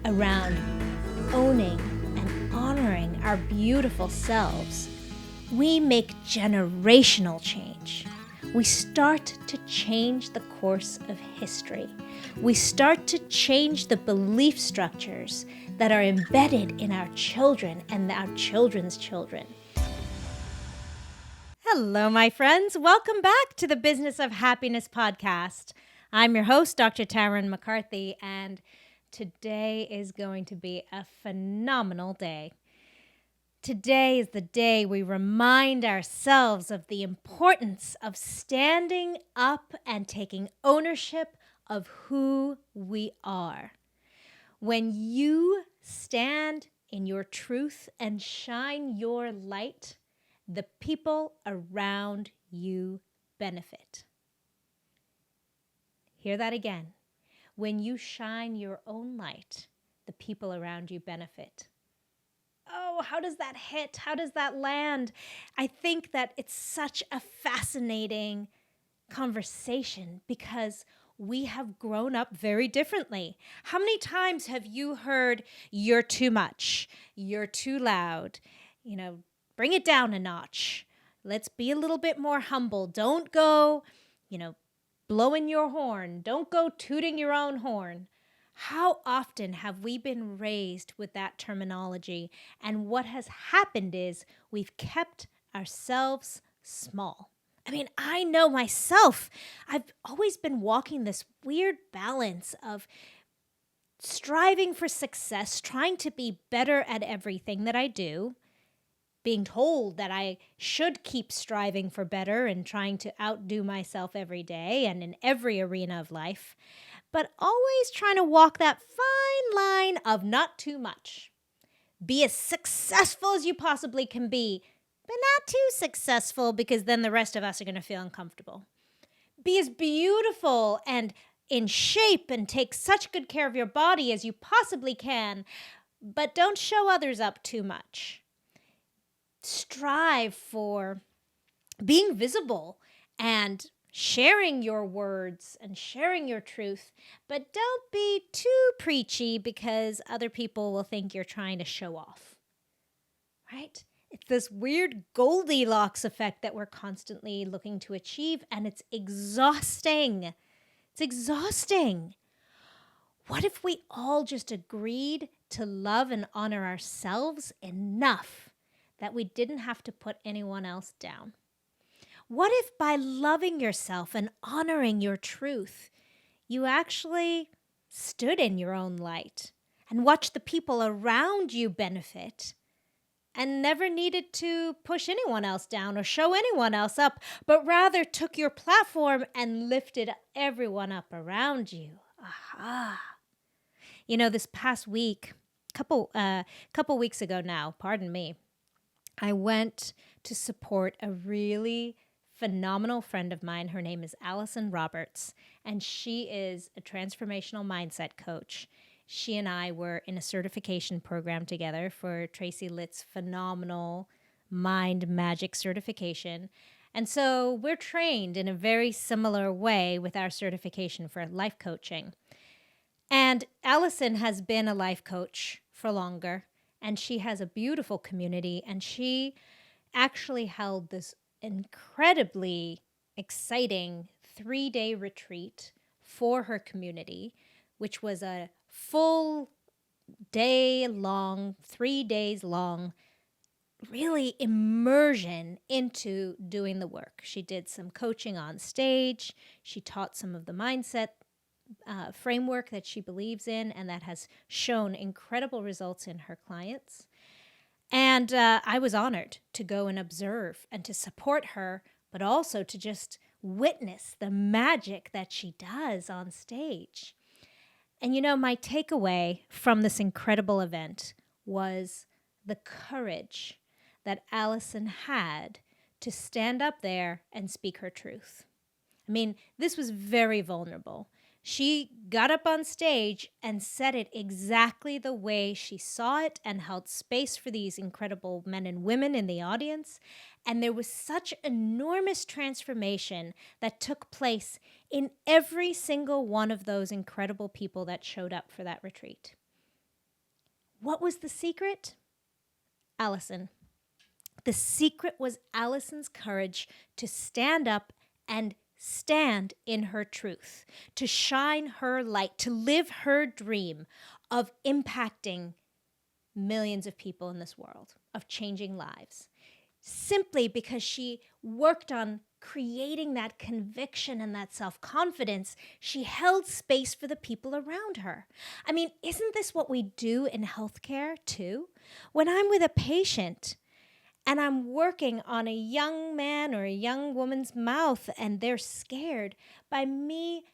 around owning and honoring our beautiful selves, we make generational change. We start to change the course of history. We start to change the belief structures that are embedded in our children and our children's children. Hello, my friends. Welcome back to the Business of Happiness podcast. I'm your host, Dr. Tarryn MacCarthy, and today is going to be a phenomenal day. Today is the day we remind ourselves of the importance of standing up and taking ownership of who we are. When you stand in your truth and shine your light, the people around you benefit. Hear that again. When you shine your own light, the people around you benefit. Oh, how does that hit? How does that land? I think that it's such a fascinating conversation because we have grown up very differently. How many times have you heard, "You're too much, you're too loud, bring it down a notch. Let's be a little bit more humble. Don't go, blowing your horn. Don't go tooting your own horn." How often have we been raised with that terminology? And what has happened is we've kept ourselves small. I know myself. I've always been walking this weird balance of striving for success, trying to be better at everything that I do, being told that I should keep striving for better and trying to outdo myself every day and in every arena of life, but always trying to walk that fine line of not too much. Be as successful as you possibly can be, but not too successful because then the rest of us are going to feel uncomfortable. Be as beautiful and in shape and take such good care of your body as you possibly can, but don't show others up too much. Strive for being visible and sharing your words and sharing your truth, but don't be too preachy because other people will think you're trying to show off, right? It's this weird Goldilocks effect that we're constantly looking to achieve, and it's exhausting. It's exhausting. What if we all just agreed to love and honor ourselves enough that we didn't have to put anyone else down? What if by loving yourself and honoring your truth, you actually stood in your own light and watched the people around you benefit and never needed to push anyone else down or show anyone else up, but rather took your platform and lifted everyone up around you? Aha. This past week, couple weeks ago now, pardon me, I went to support a really phenomenal friend of mine. Her name is Allison Roberts, and she is a transformational mindset coach. She and I were in a certification program together for Tracy Litt's phenomenal Mind Magic certification. And so we're trained in a very similar way with our certification for life coaching. And Allison has been a life coach for longer, and she has a beautiful community, and she actually held this incredibly exciting 3-day retreat for her community, which was a full day long, 3 days long, really immersion into doing the work. She did some coaching on stage. She taught some of the mindset framework that she believes in and that has shown incredible results in her clients. And I was honored to go and observe and to support her, but also to just witness the magic that she does on stage. And my takeaway from this incredible event was the courage that Allison had to stand up there and speak her truth. This was very vulnerable. She got up on stage and said it exactly the way she saw it and held space for these incredible men and women in the audience. And there was such enormous transformation that took place in every single one of those incredible people that showed up for that retreat. What was the secret? Allison. The secret was Allison's courage to stand up and stand in her truth, to shine her light, to live her dream of impacting millions of people in this world, of changing lives, simply because she worked on creating that conviction and that self-confidence. She held space for the people around her. I mean, isn't this what we do in healthcare too? When I'm with a patient and I'm working on a young man or a young woman's mouth and they're scared, by me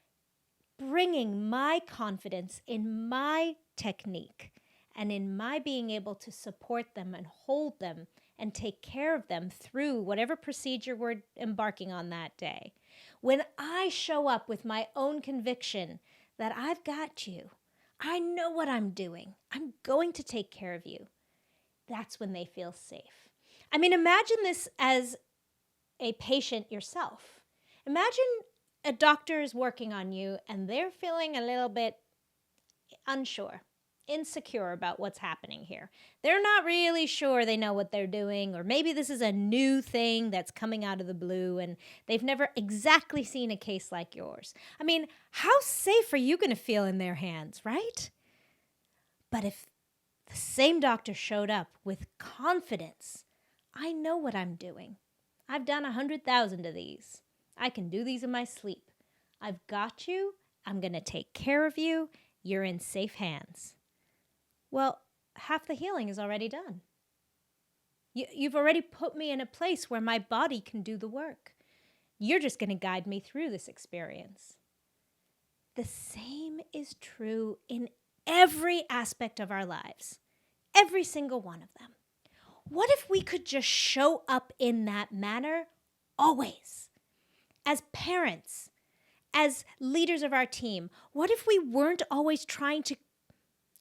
bringing my confidence in my technique and in my being able to support them and hold them and take care of them through whatever procedure we're embarking on that day. When I show up with my own conviction that I've got you, I know what I'm doing, I'm going to take care of you, that's when they feel safe. I mean, imagine this as a patient yourself. Imagine a doctor is working on you and they're feeling a little bit unsure, insecure about what's happening here. They're not really sure they know what they're doing, or maybe this is a new thing that's coming out of the blue and they've never exactly seen a case like yours. I mean, how safe are you going to feel in their hands, right? But if the same doctor showed up with confidence, I know what I'm doing. I've done 100,000 of these. I can do these in my sleep. I've got you. I'm going to take care of you. You're in safe hands. Well, half the healing is already done. You've already put me in a place where my body can do the work. You're just going to guide me through this experience. The same is true in every aspect of our lives, every single one of them. What if we could just show up in that manner always? As parents, as leaders of our team, what if we weren't always trying to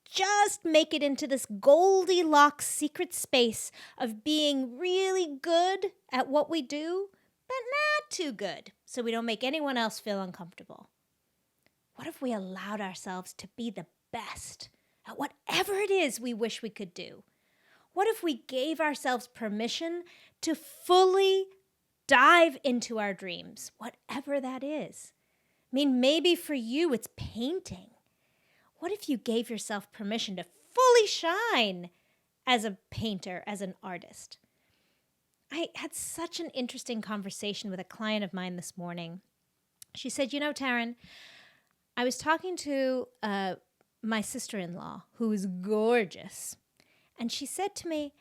just make it into this Goldilocks secret space of being really good at what we do, but not too good, so we don't make anyone else feel uncomfortable? What if we allowed ourselves to be the best at whatever it is we wish we could do? What if we gave ourselves permission to fully dive into our dreams, whatever that is? I mean, maybe for you it's painting. What if you gave yourself permission to fully shine as a painter, as an artist? I had such an interesting conversation with a client of mine this morning. She said, Tarryn, I was talking to my sister-in-law, who is gorgeous, and she said to me,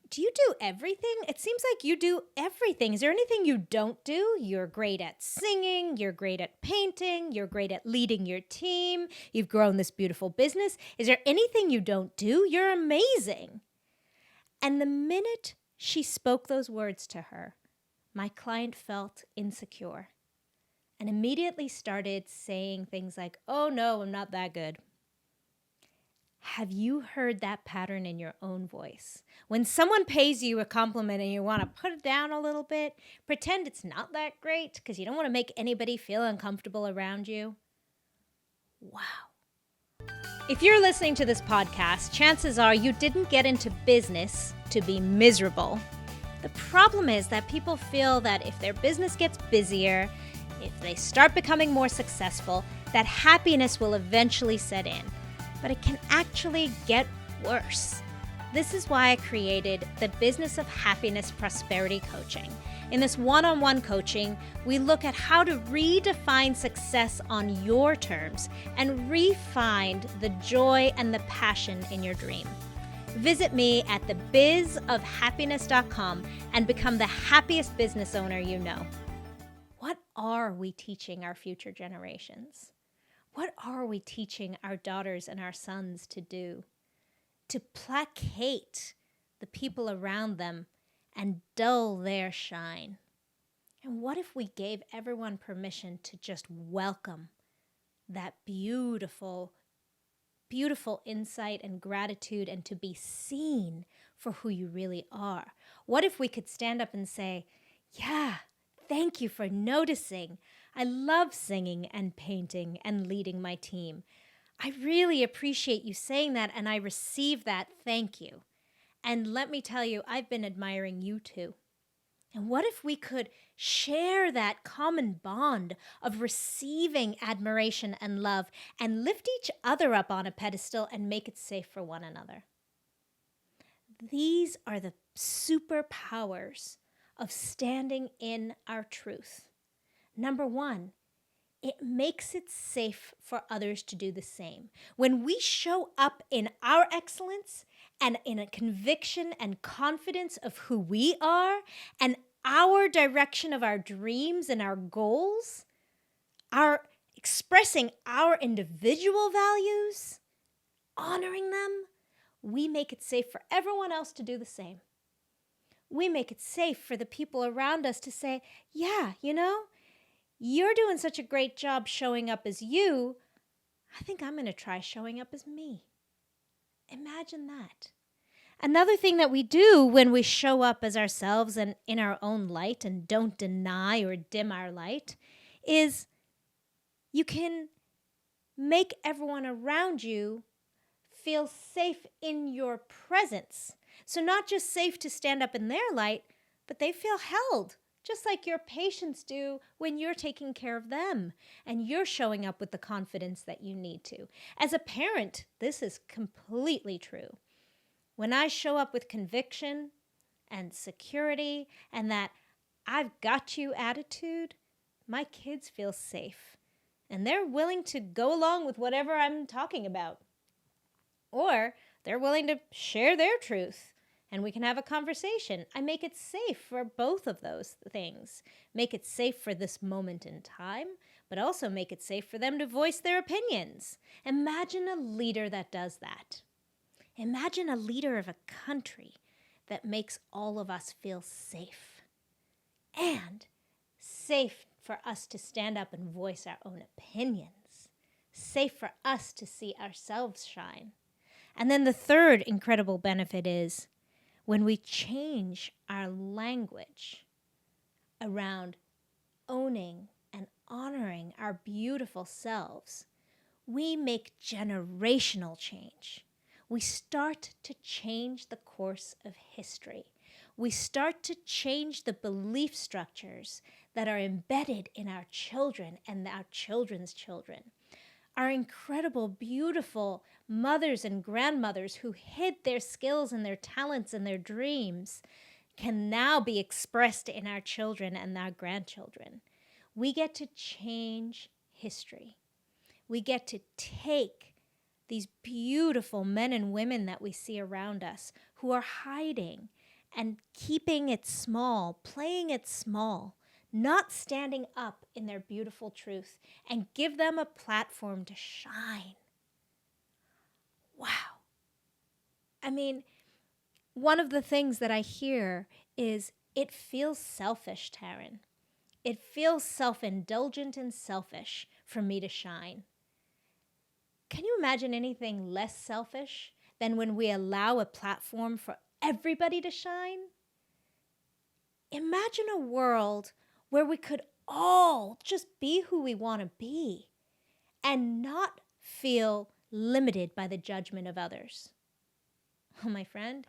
do you do everything? It seems like you do everything. Is there anything you don't do? You're great at singing. You're great at painting. You're great at leading your team. You've grown this beautiful business. Is there anything you don't do? You're amazing. And the minute she spoke those words to her, my client felt insecure and immediately started saying things like, oh no, I'm not that good. Have you heard that pattern in your own voice? When someone pays you a compliment and you want to put it down a little bit, pretend it's not that great because you don't want to make anybody feel uncomfortable around you. Wow. If you're listening to this podcast, chances are you didn't get into business to be miserable. The problem is that people feel that if their business gets busier, if they start becoming more successful, that happiness will eventually set in. But it can actually get worse. This is why I created the Business of Happiness Prosperity Coaching. In this one-on-one coaching, we look at how to redefine success on your terms and re-find the joy and the passion in your dream. Visit me at thebizofhappiness.com and become the happiest business owner you know. What are we teaching our future generations? What are we teaching our daughters and our sons to do? To placate the people around them and dull their shine. And what if we gave everyone permission to just welcome that beautiful, beautiful insight and gratitude and to be seen for who you really are? What if we could stand up and say, yeah, thank you for noticing. I love singing and painting and leading my team. I really appreciate you saying that, and I receive that. Thank you. And let me tell you, I've been admiring you too. And what if we could share that common bond of receiving admiration and love and lift each other up on a pedestal and make it safe for one another? These are the superpowers of standing in our truth. Number one, it makes it safe for others to do the same. When we show up in our excellence and in a conviction and confidence of who we are and our direction of our dreams and our goals, our expressing our individual values, honoring them, we make it safe for everyone else to do the same. We make it safe for the people around us to say, yeah, you're doing such a great job showing up as you. I think I'm going to try showing up as me. Imagine that. Another thing that we do when we show up as ourselves and in our own light and don't deny or dim our light is you can make everyone around you feel safe in your presence. So not just safe to stand up in their light, but they feel held, just like your patients do when you're taking care of them and you're showing up with the confidence that you need to. As a parent, this is completely true. When I show up with conviction and security and that I've got you attitude, my kids feel safe and they're willing to go along with whatever I'm talking about. Or they're willing to share their truth and we can have a conversation. I make it safe for both of those things. Make it safe for this moment in time, but also make it safe for them to voice their opinions. Imagine a leader that does that. Imagine a leader of a country that makes all of us feel safe. And safe for us to stand up and voice our own opinions. Safe for us to see ourselves shine. And then the third incredible benefit is when we change our language around owning and honoring our beautiful selves, we make generational change. We start to change the course of history. We start to change the belief structures that are embedded in our children and our children's children. Our incredible, beautiful mothers and grandmothers who hid their skills and their talents and their dreams can now be expressed in our children and our grandchildren. We get to change history. We get to take these beautiful men and women that we see around us who are hiding and keeping it small, playing it small, not standing up in their beautiful truth, and give them a platform to shine. Wow. I mean, one of the things that I hear is it feels selfish, Tarryn. It feels self-indulgent and selfish for me to shine. Can you imagine anything less selfish than when we allow a platform for everybody to shine? Imagine a world where we could all just be who we want to be and not feel limited by the judgment of others. Oh, my friend,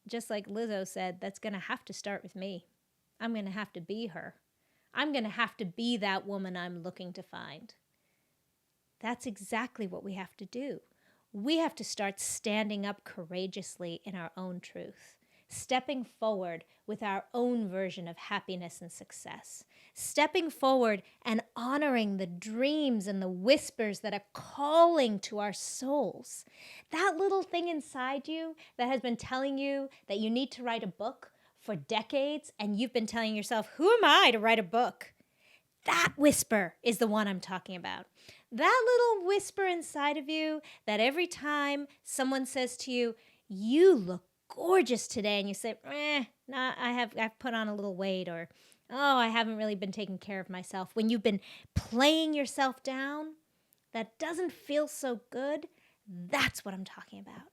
just like Lizzo said, that's going to have to start with me. I'm going to have to be her. I'm going to have to be that woman I'm looking to find. That's exactly what we have to do. We have to start standing up courageously in our own truth, stepping forward with our own version of happiness and success, stepping forward and honoring the dreams and the whispers that are calling to our souls. That little thing inside you that has been telling you that you need to write a book for decades, and you've been telling yourself, who am I to write a book? That whisper is the one I'm talking about. That little whisper inside of you that every time someone says to you, you look gorgeous today, and you say, nah, I've put on a little weight, or, oh, I haven't really been taking care of myself. When you've been playing yourself down, that doesn't feel so good, that's what I'm talking about.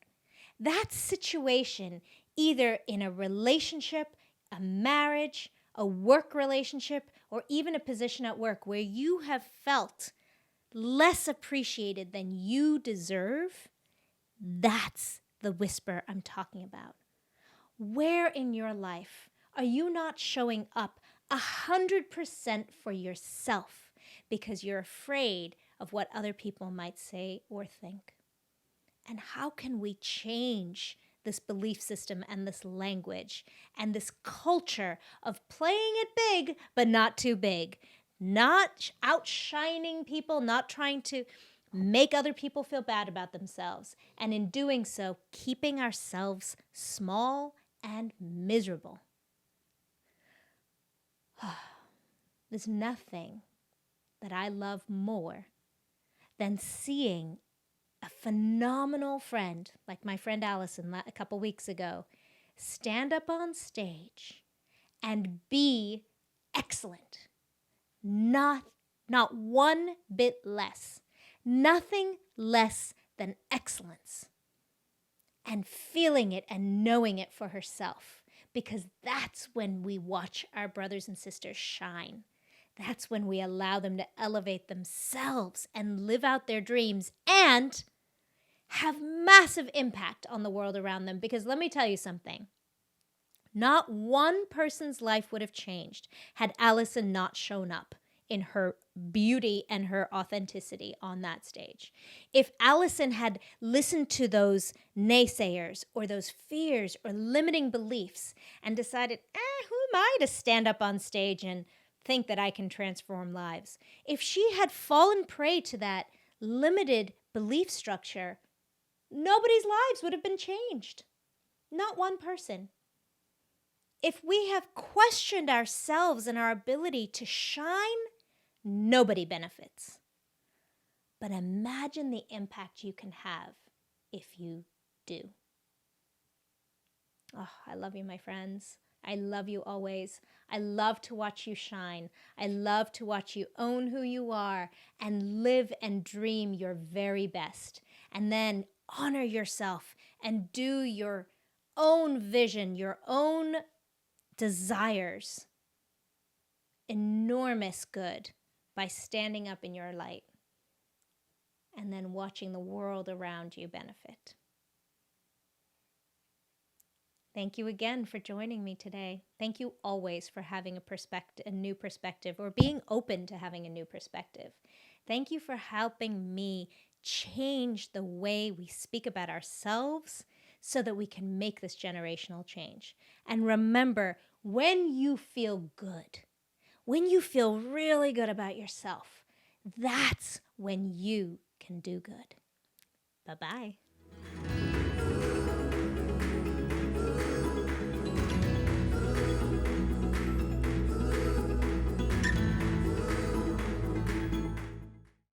That situation, either in a relationship, a marriage, a work relationship, or even a position at work where you have felt less appreciated than you deserve, that's the whisper I'm talking about. Where in your life are you not showing up 100% for yourself because you're afraid of what other people might say or think? And how can we change this belief system and this language and this culture of playing it big, but not too big, not outshining people, not trying to make other people feel bad about themselves, and in doing so, keeping ourselves small and miserable? There's nothing that I love more than seeing a phenomenal friend, like my friend Allison a couple weeks ago, stand up on stage and be excellent. Not one bit less. Nothing less than excellence. And feeling it and knowing it for herself. Because that's when we watch our brothers and sisters shine. That's when we allow them to elevate themselves and live out their dreams and have massive impact on the world around them. Because let me tell you something. Not one person's life would have changed had Allison not shown up in her beauty and her authenticity on that stage. If Allison had listened to those naysayers or those fears or limiting beliefs and decided, who am I to stand up on stage and think that I can transform lives? If she had fallen prey to that limited belief structure, nobody's lives would have been changed. Not one person. If we have questioned ourselves and our ability to shine, nobody benefits. But imagine the impact you can have if you do. Oh, I love you, my friends. I love you always. I love to watch you shine. I love to watch you own who you are and live and dream your very best. And then honor yourself and do your own vision, your own desires enormous good by standing up in your light and then watching the world around you benefit. Thank you again for joining me today. Thank you always for having a new perspective, or being open to having a new perspective. Thank you for helping me change the way we speak about ourselves so that we can make this generational change. And remember, when you feel good, when you feel really good about yourself, that's when you can do good. Bye-bye.